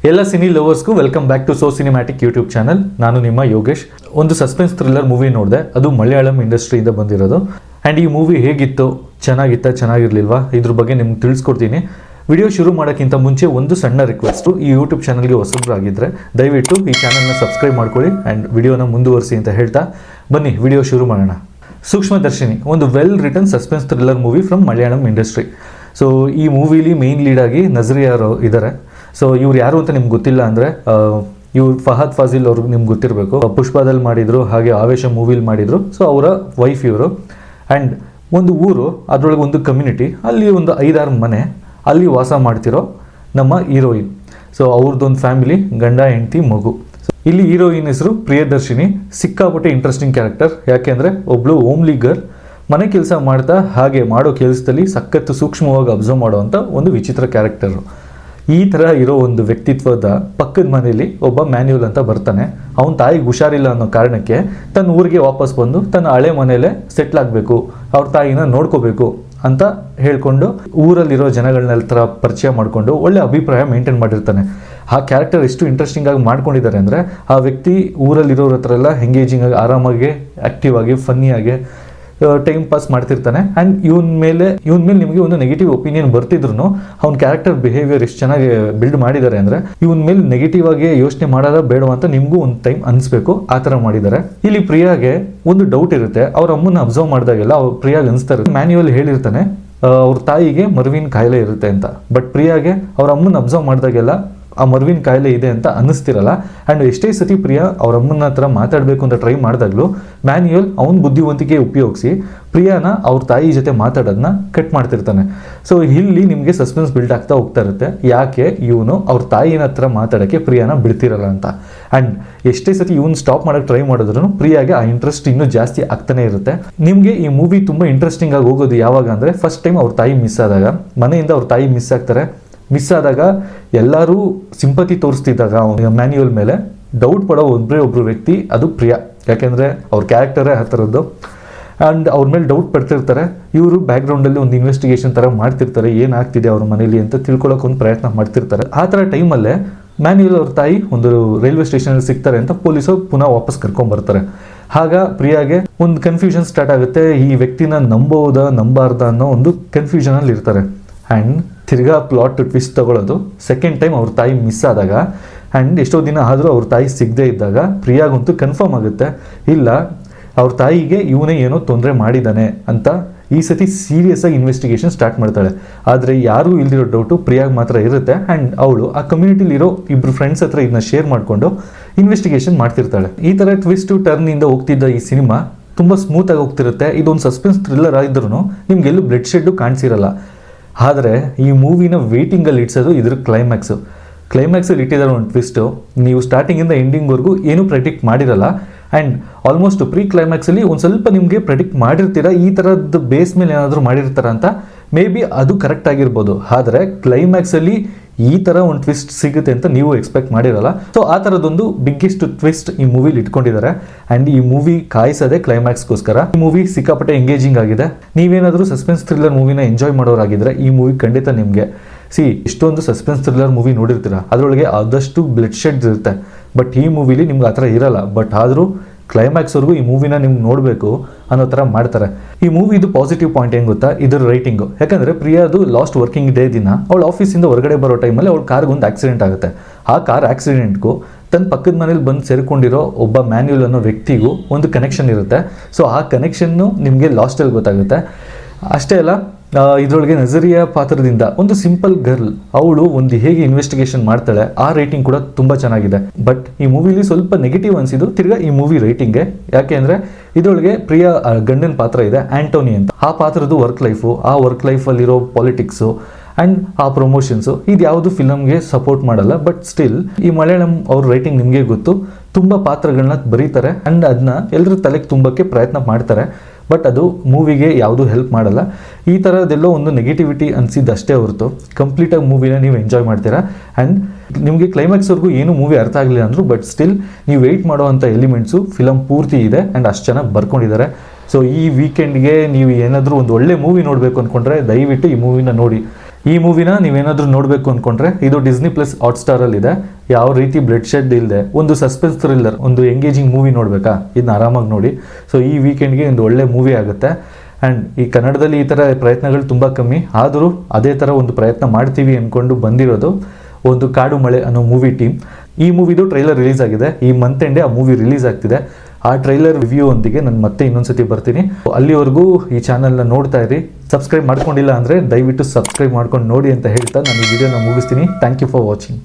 ಎಲ್ಲ ಸಿನಿ ಲವರ್ಸ್ಗೂ welcome back to so cinematic YouTube channel. ನಾನು ನಿಮ್ಮ ಯೋಗೇಶ್. ಒಂದು ಸಸ್ಪೆನ್ಸ್ ಥ್ರಿಲ್ಲರ್ ಮೂವಿ ನೋಡಿದೆ, ಅದು ಮಲಯಾಳಂ ಇಂಡಸ್ಟ್ರಿಯಿಂದ ಬಂದಿರೋದು. ಆ್ಯಂಡ್ ಈ ಮೂವಿ ಹೇಗಿತ್ತು, ಚೆನ್ನಾಗಿರಲಿಲ್ವಾ, ಇದ್ರ ಬಗ್ಗೆ ನಿಮ್ಗೆ ತಿಳಿಸ್ಕೊಡ್ತೀನಿ. ವಿಡಿಯೋ ಶುರು ಮಾಡೋಕ್ಕಿಂತ ಮುಂಚೆ ಒಂದು ಸಣ್ಣ ರಿಕ್ವೆಸ್ಟು, ಈ ಯೂಟ್ಯೂಬ್ ಚಾನಲ್ಗೆ ಹೊಸಬ್ರಾಗಿದ್ದರೆ ದಯವಿಟ್ಟು ಈ ಚಾನಲ್ನ ಸಬ್ಸ್ಕ್ರೈಬ್ ಮಾಡ್ಕೊಳ್ಳಿ ಆ್ಯಂಡ್ ವಿಡಿಯೋನ ಮುಂದುವರಿಸಿ ಅಂತ ಹೇಳ್ತಾ ಬನ್ನಿ ವಿಡಿಯೋ ಶುರು ಮಾಡೋಣ. ಸೂಕ್ಷ್ಮದರ್ಶಿನಿ ಒಂದು well written suspense thriller movie from Malayalam industry. So ಈ ಮೂವಿಲಿ ಮೇನ್ ಲೀಡಾಗಿ ನಜರಿಯಾ ಇದ್ದಾರೆ. ಸೊ ಇವ್ರು ಯಾರು ಅಂತ ನಿಮ್ಗೆ ಗೊತ್ತಿಲ್ಲ ಅಂದರೆ, ಇವ್ರು ಫಹದ್ ಫಾಜಿಲ್ ಅವ್ರಿಗೆ ನಿಮ್ಗೆ ಗೊತ್ತಿರಬೇಕು. ಪುಷ್ಪದಲ್ಲಿ ಮಾಡಿದರು, ಹಾಗೆ ಆವೇಶ ಮೂವಿಲಿ ಮಾಡಿದರು. ಸೊ ಅವರ ವೈಫ್ ಇವರು. ಆ್ಯಂಡ್ ಒಂದು ಊರು, ಅದರೊಳಗೆ ಒಂದು ಕಮ್ಯುನಿಟಿ, ಅಲ್ಲಿ ಒಂದು 5-6 ಮನೆ, ಅಲ್ಲಿ ವಾಸ ಮಾಡ್ತಿರೋ ನಮ್ಮ ಹೀರೋಯಿನ್. ಸೊ ಅವ್ರದ್ದೊಂದು ಫ್ಯಾಮಿಲಿ, ಗಂಡ ಹೆಂಡತಿ ಮಗು. ಇಲ್ಲಿ ಹೀರೋಯಿನ್ ಹೆಸರು ಪ್ರಿಯದರ್ಶಿನಿ. ಸಿಕ್ಕಾಪಟ್ಟೆ ಇಂಟ್ರೆಸ್ಟಿಂಗ್ ಕ್ಯಾರೆಕ್ಟರ್. ಯಾಕೆಂದರೆ ಒಬ್ಳು ಹೋಮ್ಲಿ ಗರ್ಲ್, ಮನೆ ಕೆಲಸ ಮಾಡ್ತಾ ಹಾಗೆ ಮಾಡೋ ಕೆಲಸದಲ್ಲಿ ಸಖತ್ತು ಸೂಕ್ಷ್ಮವಾಗಿ ಅಬ್ಸರ್ವ್ ಮಾಡೋವಂಥ ಒಂದು ವಿಚಿತ್ರ ಕ್ಯಾರೆಕ್ಟರು. ಈ ಥರ ಇರೋ ಒಂದು ವ್ಯಕ್ತಿತ್ವದ ಪಕ್ಕದ ಮನೆಯಲ್ಲಿ ಒಬ್ಬ ಮ್ಯಾನ್ಯುಯಲ್ ಅಂತ ಬರ್ತಾನೆ. ಅವನ ತಾಯಿಗೆ ಹುಷಾರಿಲ್ಲ ಅನ್ನೋ ಕಾರಣಕ್ಕೆ ತನ್ನ ಊರಿಗೆ ವಾಪಸ್ ಬಂದು ತನ್ನ ಹಳೆ ಮನೆಯಲ್ಲೇ ಸೆಟ್ಲ್ ಆಗಬೇಕು, ಅವ್ರ ತಾಯಿನ ನೋಡ್ಕೋಬೇಕು ಅಂತ ಹೇಳ್ಕೊಂಡು ಊರಲ್ಲಿರೋ ಜನಗಳನ್ನೆಲ್ಲ ಥರ ಪರಿಚಯ ಮಾಡಿಕೊಂಡು ಒಳ್ಳೆ ಅಭಿಪ್ರಾಯ ಮೇಂಟೈನ್ ಮಾಡಿರ್ತಾನೆ. ಆ ಕ್ಯಾರೆಕ್ಟರ್ ಎಷ್ಟು ಇಂಟ್ರೆಸ್ಟಿಂಗ್ ಆಗಿ ಮಾಡ್ಕೊಂಡಿದ್ದಾರೆ ಅಂದರೆ, ಆ ವ್ಯಕ್ತಿ ಊರಲ್ಲಿರೋರ ಹತ್ರ ಎಲ್ಲ ಎಂಗೇಜಿಂಗ್ ಆಗಿ, ಆರಾಮಾಗಿ, ಆ್ಯಕ್ಟಿವ್ ಆಗಿ, ಫನ್ನಿಯಾಗಿ ಟೈಮ್ ಪಾಸ್ ಮಾಡ್ತಿರ್ತಾನೆ. ಆ್ಯಂಡ್ ಇವನ ಮೇಲೆ ನಿಮಗೆ ಒಂದು ನೆಗೆಟಿವ್ ಒಪಿನಿಯನ್ ಬರ್ತಿದ್ರು ಅವ್ನ ಕ್ಯಾರೆಕ್ಟರ್ ಬಿಹೇವಿಯರ್ ಎಷ್ಟು ಚೆನ್ನಾಗಿ ಬಿಲ್ಡ್ ಮಾಡಿದ್ದಾರೆ ಅಂದರೆ, ಇವನ ಮೇಲೆ ನೆಗೆಟಿವ್ ಆಗಿ ಯೋಚನೆ ಮಾಡೋದ ಬೇಡ ಅಂತ ನಿಮಗೂ ಒಂದು ಟೈಮ್ ಅನಿಸ್ಬೇಕು, ಆ ಥರ ಮಾಡಿದ್ದಾರೆ. ಇಲ್ಲಿ ಪ್ರಿಯಾಗೆ ಒಂದು ಡೌಟ್ ಇರುತ್ತೆ. ಅವ್ರ ಅಮ್ಮನ ಅಬ್ಸರ್ವ್ ಮಾಡಿದಾಗೆಲ್ಲ ಪ್ರಿಯಾಗೆ ಅನಿಸ್ತಾ ಇರುತ್ತೆ, ಮ್ಯಾನ್ಯುಯಲ್ ಹೇಳಿರ್ತಾನೆ ಅವ್ರ ತಾಯಿಗೆ ಮರುವಿನ ಕಾಯಿಲೆ ಇರುತ್ತೆ ಅಂತ. ಬಟ್ ಪ್ರಿಯಾಗೆ ಅವ್ರ ಅಮ್ಮನ ಅಬ್ಸರ್ವ್ ಮಾಡಿದಾಗೆಲ್ಲ ಆ ಮರುವಿನ ಕಾಯಿಲೆ ಇದೆ ಅಂತ ಅನ್ನಿಸ್ತಿರಲ್ಲ. ಆ್ಯಂಡ್ ಎಷ್ಟೇ ಸತಿ ಪ್ರಿಯಾ ಅವ್ರ ಅಮ್ಮನ ಹತ್ರ ಮಾತಾಡಬೇಕು ಅಂತ ಟ್ರೈ ಮಾಡಿದಾಗಲೂ ಮ್ಯಾನ್ಯುಯಲ್ ಅವನ ಬುದ್ಧಿವಂತಿಕೆ ಉಪಯೋಗಿಸಿ ಪ್ರಿಯಾನ ಅವ್ರ ತಾಯಿ ಜೊತೆ ಮಾತಾಡೋದನ್ನ ಕಟ್ ಮಾಡ್ತಿರ್ತಾನೆ. ಸೊ ಇಲ್ಲಿ ನಿಮಗೆ ಸಸ್ಪೆನ್ಸ್ ಬಿಲ್ಡ್ ಆಗ್ತಾ ಹೋಗ್ತಾ ಇರುತ್ತೆ, ಯಾಕೆ ಇವನು ಅವ್ರ ತಾಯಿನ ಹತ್ರ ಮಾತಾಡೋಕ್ಕೆ ಪ್ರಿಯಾನ ಬಿಡ್ತಿರಲ್ಲ ಅಂತ. ಆ್ಯಂಡ್ ಎಷ್ಟೇ ಸತಿ ಇವನು ಸ್ಟಾಪ್ ಮಾಡೋಕ್ಕೆ ಟ್ರೈ ಮಾಡಿದ್ರು ಪ್ರಿಯಾಗೆ ಆ ಇಂಟ್ರೆಸ್ಟ್ ಇನ್ನೂ ಜಾಸ್ತಿ ಆಗ್ತಾನೆ ಇರುತ್ತೆ. ನಿಮಗೆ ಈ ಮೂವಿ ತುಂಬ ಇಂಟ್ರೆಸ್ಟಿಂಗ್ ಆಗಿ ಹೋಗೋದು ಯಾವಾಗ ಅಂದರೆ, ಫಸ್ಟ್ ಟೈಮ್ ಅವ್ರ ತಾಯಿ ಮಿಸ್ ಆದಾಗ, ಮನೆಯಿಂದ ಅವ್ರ ತಾಯಿ ಮಿಸ್ ಆಗ್ತಾರೆ. ಮಿಸ್ ಆದಾಗ ಎಲ್ಲರೂ ಸಿಂಪತಿ ತೋರಿಸ್ತಿದ್ದಾಗ ಮ್ಯಾನ್ಯುಯಲ್ ಮೇಲೆ ಡೌಟ್ ಪಡೋ ಒಬ್ಬರು ವ್ಯಕ್ತಿ ಅದು ಪ್ರಿಯಾ. ಯಾಕೆಂದರೆ ಅವ್ರ ಕ್ಯಾರೆಕ್ಟರೇ ಆ ಥರದ್ದು. ಆ್ಯಂಡ್ ಅವ್ರ ಮೇಲೆ ಡೌಟ್ ಪಡ್ತಿರ್ತಾರೆ. ಇವರು ಬ್ಯಾಕ್ಗ್ರೌಂಡಲ್ಲಿ ಒಂದು ಇನ್ವೆಸ್ಟಿಗೇಷನ್ ಥರ ಮಾಡ್ತಿರ್ತಾರೆ, ಏನಾಗ್ತಿದೆ ಅವ್ರ ಮನೇಲಿ ಅಂತ ತಿಳ್ಕೊಳ್ಳೋಕೆ ಒಂದು ಪ್ರಯತ್ನ ಮಾಡ್ತಿರ್ತಾರೆ. ಆ ಥರ ಟೈಮಲ್ಲೇ ಮ್ಯಾನ್ಯುಯಲ್ ಅವ್ರ ತಾಯಿ ಒಂದು ರೈಲ್ವೆ ಸ್ಟೇಷನಲ್ಲಿ ಸಿಗ್ತಾರೆ ಅಂತ ಪೊಲೀಸರು ಪುನಃ ವಾಪಸ್ ಕರ್ಕೊಂಡ್ಬರ್ತಾರೆ. ಆಗ ಪ್ರಿಯಾಗೆ ಒಂದು ಕನ್ಫ್ಯೂಷನ್ ಸ್ಟಾರ್ಟ್ ಆಗುತ್ತೆ, ಈ ವ್ಯಕ್ತಿನ ನಂಬೋದಾ ನಂಬಾರ್ದ ಅನ್ನೋ ಒಂದು ಕನ್ಫ್ಯೂಷನಲ್ಲಿ ಇರ್ತಾರೆ. ಆ್ಯಂಡ್ ತಿರ್ಗಾ ಪ್ಲಾಟ್ ಟ್ವಿಸ್ಟ್ ತಗೊಳ್ಳೋದು ಸೆಕೆಂಡ್ ಟೈಮ್ ಅವ್ರ ತಾಯಿ ಮಿಸ್ ಆದಾಗ. ಆ್ಯಂಡ್ ಎಷ್ಟೋ ದಿನ ಆದರೂ ಅವ್ರ ತಾಯಿ ಸಿಗದೇ ಇದ್ದಾಗ ಪ್ರಿಯಾಗಂತೂ ಕನ್ಫರ್ಮ್ ಆಗುತ್ತೆ, ಇಲ್ಲ ಅವ್ರ ತಾಯಿಗೆ ಇವನೇ ಏನೋ ತೊಂದರೆ ಮಾಡಿದ್ದಾನೆ ಅಂತ. ಈ ಸತಿ ಸೀರಿಯಸ್ ಆಗಿ ಇನ್ವೆಸ್ಟಿಗೇಷನ್ ಸ್ಟಾರ್ಟ್ ಮಾಡ್ತಾಳೆ. ಆದರೆ ಯಾರೂ ಇಲ್ದಿರೋ ಡೌಟು ಪ್ರಿಯಾಗ್ ಮಾತ್ರ ಇರುತ್ತೆ. ಆ್ಯಂಡ್ ಅವಳು ಆ ಕಮ್ಯುನಿಟಿಲಿರೋ ಇಬ್ಬರು ಫ್ರೆಂಡ್ಸ್ ಹತ್ರ ಇದನ್ನ ಶೇರ್ ಮಾಡಿಕೊಂಡು ಇನ್ವೆಸ್ಟಿಗೇಷನ್ ಮಾಡ್ತಿರ್ತಾಳೆ. ಈ ಥರ ಟ್ವಿಸ್ಟ್ ಟರ್ನಿಂದ ಹೋಗ್ತಿದ್ದ ಈ ಸಿನಿಮಾ ತುಂಬ ಸ್ಮೂತಾಗಿ ಹೋಗ್ತಿರುತ್ತೆ. ಇದೊಂದು ಸಸ್ಪೆನ್ಸ್ ಥ್ರಿಲ್ಲರ್ ಆಗಿದ್ರೂ ನಿಮಗೆಲ್ಲೂ ಬ್ಲಡ್ ಶೆಡ್ಡು ಕಾಣಿಸಿರಲ್ಲ. ಆದರೆ ಈ ಮೂವಿನ ವೇಟಿಂಗಲ್ಲಿ ಇಡ್ಸೋದು ಇದ್ರ ಕ್ಲೈಮ್ಯಾಕ್ಸಲ್ಲಿ ಇಟ್ಟಿದ್ದಾರೆ ಒಂದು ಟ್ವಿಸ್ಟು. ನೀವು ಸ್ಟಾರ್ಟಿಂಗಿಂದ ಎಂಡಿಂಗ್ವರೆಗೂ ಏನೂ ಪ್ರೆಡಿಕ್ಟ್ ಮಾಡಿರಲ್ಲ. ಆ್ಯಂಡ್ ಆಲ್ಮೋಸ್ಟ್ ಪ್ರೀ ಕ್ಲೈಮ್ಯಾಕ್ಸಲ್ಲಿ ಒಂದು ಸ್ವಲ್ಪ ನಿಮಗೆ ಪ್ರೆಡಿಕ್ಟ್ ಮಾಡಿರ್ತೀರ, ಈ ಥರದ್ದು ಬೇಸ್ ಮೇಲೆ ಏನಾದರೂ ಮಾಡಿರ್ತಾರ ಅಂತ. ಮೇ ಬಿ ಅದು ಕರೆಕ್ಟ್ ಆಗಿರ್ಬೋದು. ಆದರೆ ಕ್ಲೈಮ್ಯಾಕ್ಸಲ್ಲಿ ಈ ಥರ ಒಂದು ಟ್ವಿಸ್ಟ್ ಸಿಗುತ್ತೆ ಅಂತ ನೀವು ಎಕ್ಸ್ಪೆಕ್ಟ್ ಮಾಡಿರಲ್ಲ. ಸೊ ಆ ಥರದೊಂದು ಬಿಗ್ಗೆಸ್ಟ್ ಟ್ವಿಸ್ಟ್ ಈ ಮೂವಿಲಿ ಇಟ್ಕೊಂಡಿದ್ದಾರೆ. ಆ್ಯಂಡ್ ಈ ಮೂವಿ ಕಾಯಿಸೋದೆ ಕ್ಲೈಮ್ಯಾಕ್ಸ್ಗೋಸ್ಕರ. ಈ ಮೂವಿ ಸಿಕ್ಕಾಪಟ್ಟೆ ಎಂಗೇಜಿಂಗ್ ಆಗಿದೆ. ನೀವೇನಾದರೂ ಸಸ್ಪೆನ್ಸ್ ಥ್ರಿಲ್ಲರ್ ಮೂವಿನ ಎಂಜಾಯ್ ಮಾಡೋರಾಗಿದ್ದರೆ ಈ ಮೂವಿ ಖಂಡಿತ ನಿಮಗೆ. ಇಷ್ಟೊಂದು ಸಸ್ಪೆನ್ಸ್ ಥ್ರಿಲ್ಲರ್ ಮೂವಿ ನೋಡಿರ್ತೀರ, ಅದರೊಳಗೆ ಆದಷ್ಟು ಬ್ಲಡ್ ಶೆಡ್ ಇರುತ್ತೆ. ಬಟ್ ಈ ಮೂವಿಲಿ ನಿಮ್ಗೆ ಆ ಥರ ಇರಲ್ಲ. ಬಟ್ ಆದರೂ ಕ್ಲೈಮ್ಯಾಕ್ಸ್ವರೆಗೂ ಈ ಮೂವಿನ ನಿಮ್ಗೆ ನೋಡಬೇಕು ಅನ್ನೋ ಥರ ಮಾಡ್ತಾರೆ. ಈ ಮೂವಿದು ಪಾಸಿಟಿವ್ ಪಾಯಿಂಟ್ ಏನು ಗೊತ್ತಾ, ಇದರ ರೈಟಿಂಗು. ಯಾಕಂದರೆ ಪ್ರಿಯಾದು ಲಾಸ್ಟ್ ವರ್ಕಿಂಗ್ ಡೇ ದಿನ ಅವಳು ಆಫೀಸಿಂದ ಹೊರಗಡೆ ಬರೋ ಟೈಮಲ್ಲಿ ಅವಳ ಕಾರ್ಗೊಂದು ಆಕ್ಸಿಡೆಂಟ್ ಆಗುತ್ತೆ. ಆ ಕಾರ್ ಆಕ್ಸಿಡೆಂಟ್ಗೂ ತನ್ನ ಪಕ್ಕದ ಮನೇಲಿ ಬಂದು ಸೇರಿಕೊಂಡಿರೋ ಒಬ್ಬ ಮ್ಯಾನ್ಯುಯಲ್ ಅನ್ನೋ ವ್ಯಕ್ತಿಗೂ ಒಂದು ಕನೆಕ್ಷನ್ ಇರುತ್ತೆ. ಸೊ ಆ ಕನೆಕ್ಷನ್ನು ನಿಮಗೆ ಲಾಸ್ಟಲ್ಲಿ ಗೊತ್ತಾಗುತ್ತೆ. ಅಷ್ಟೇ ಅಲ್ಲ, ಇದರೊಳಗೆ ನಜರಿಯಾ ಪಾತ್ರದಿಂದ ಒಂದು ಸಿಂಪಲ್ ಗರ್ಲ್, ಅವಳು ಒಂದು ಹೇಗೆ ಇನ್ವೆಸ್ಟಿಗೇಷನ್ ಮಾಡ್ತಾಳೆ, ಆ ರೈಟಿಂಗ್ ಕೂಡ ತುಂಬ ಚೆನ್ನಾಗಿದೆ. ಬಟ್ ಈ ಮೂವಿಲಿ ಸ್ವಲ್ಪ ನೆಗೆಟಿವ್ ಅನಿಸಿದ್ದು ತಿರ್ಗಾ ಈ ಮೂವಿ ರೈಟಿಂಗ್ಗೆ. ಯಾಕೆ ಅಂದರೆ ಇದರೊಳಗೆ ಪ್ರಿಯಾ ಗಂಡನ ಪಾತ್ರ ಇದೆ, ಆ್ಯಂಟೋನಿ ಅಂತ. ಆ ಪಾತ್ರದ ವರ್ಕ್ ಲೈಫು, ಆ ವರ್ಕ್ ಲೈಫಲ್ಲಿರೋ ಪಾಲಿಟಿಕ್ಸು ಆ್ಯಂಡ್ ಆ ಪ್ರಮೋಷನ್ಸು, ಇದು ಯಾವುದು ಫಿಲಮ್ಗೆ ಸಪೋರ್ಟ್ ಮಾಡಲ್ಲ. ಬಟ್ ಸ್ಟಿಲ್ ಈ ಮಲಯಾಳಂ ಅವ್ರ ರೈಟಿಂಗ್ ನಿಮಗೆ ಗೊತ್ತು, ತುಂಬ ಪಾತ್ರಗಳನ್ನ ಬರೀತಾರೆ ಆ್ಯಂಡ್ ಅದನ್ನ ಎಲ್ಲರ ತಲೆಗೆ ತುಂಬಕ್ಕೆ ಪ್ರಯತ್ನ ಮಾಡ್ತಾರೆ. ಬಟ್ ಅದು ಮೂವಿಗೆ ಯಾವುದೂ ಹೆಲ್ಪ್ ಮಾಡಲ್ಲ. ಈ ಥರದ್ದೆಲ್ಲೋ ಒಂದು ನೆಗೆಟಿವಿಟಿ ಅನಿಸಿದ್ದಷ್ಟೇ ಹೊರತು ಕಂಪ್ಲೀಟಾಗಿ ಮೂವಿನ ನೀವು ಎಂಜಾಯ್ ಮಾಡ್ತೀರಾ. ಆ್ಯಂಡ್ ನಿಮಗೆ ಕ್ಲೈಮ್ಯಾಕ್ಸ್ವರೆಗೂ ಏನು ಮೂವಿ ಅರ್ಥ ಆಗಲಿಲ್ಲ ಅಂದರು, ಬಟ್ ಸ್ಟಿಲ್ ನೀವು ವೆಯ್ಟ್ ಮಾಡೋವಂಥ ಎಲಿಮೆಂಟ್ಸು ಫಿಲಮ್ ಪೂರ್ತಿ ಇದೆ ಆ್ಯಂಡ್ ಅಷ್ಟು ಚೆನ್ನಾಗಿ ಬರ್ಕೊಂಡಿದ್ದಾರೆ. ಸೊ ಈ ವೀಕೆಂಡ್ಗೆ ನೀವು ಏನಾದರೂ ಒಂದು ಒಳ್ಳೆ ಮೂವಿ ನೋಡಬೇಕು ಅಂದ್ಕೊಂಡ್ರೆ ದಯವಿಟ್ಟು ಈ ಮೂವಿನ ನೋಡಿ. ಈ ಮೂವಿನ ನೀವೇನಾದರೂ ನೋಡಬೇಕು ಅಂದ್ಕೊಂಡ್ರೆ ಇದು ಡಿಸ್ನಿ ಪ್ಲಸ್ ಹಾಟ್ಸ್ಟಾರಲ್ಲಿದೆ. ಯಾವ ರೀತಿ ಬ್ಲಡ್ ಶೆಡ್ ಇಲ್ಲದೆ ಒಂದು ಸಸ್ಪೆನ್ಸ್ ಥ್ರಿಲ್ಲರ್, ಒಂದು ಎಂಗೇಜಿಂಗ್ ಮೂವಿ ನೋಡಬೇಕಾ, ಇದನ್ನ ಆರಾಮಾಗಿ ನೋಡಿ. ಸೊ ಈ ವೀಕೆಂಡ್ಗೆ ಒಂದು ಒಳ್ಳೆ ಮೂವಿ ಆಗುತ್ತೆ. ಆ್ಯಂಡ್ ಈ ಕನ್ನಡದಲ್ಲಿ ಈ ಥರ ಪ್ರಯತ್ನಗಳು ತುಂಬ ಕಮ್ಮಿ, ಆದರೂ ಅದೇ ಥರ ಒಂದು ಪ್ರಯತ್ನ ಮಾಡ್ತೀವಿ ಅಂದ್ಕೊಂಡು ಬಂದಿರೋದು ಒಂದು ಕಾಡು ಮಳೆ ಅನ್ನೋ ಮೂವಿ ಟೀಮ್. ಈ ಮೂವಿದು ಟ್ರೈಲರ್ ರಿಲೀಸ್ ಆಗಿದೆ. ಈ ಮಂತ್ ಎಂಡೇ ಆ ಮೂವಿ ರಿಲೀಸ್ ಆಗ್ತಿದೆ. ಆ ಟ್ರೈಲರ್ ರಿವ್ಯೂ ಒಂದಿಗೆ ನಾನು ಮತ್ತೆ ಇನ್ನೊಂದ್ಸತಿ ಬರ್ತೀನಿ. ಅಲ್ಲಿವರೆಗೂ ಈ ಚಾನಲ್ನ ನೋಡ್ತಾ ಇರಿ. ಸಬ್ಸ್ಕ್ರೈಬ್ ಮಾಡ್ಕೊಂಡಿಲ್ಲ ಅಂದರೆ ದಯವಿಟ್ಟು ಸಬ್ಸ್ಕ್ರೈಬ್ ಮಾಡ್ಕೊಂಡು ನೋಡಿ ಅಂತ ಹೇಳ್ತಾ ನಾನು ಈ ವಿಡಿಯೋನ ಮುಗಿಸ್ತೀನಿ. Thank you for watching.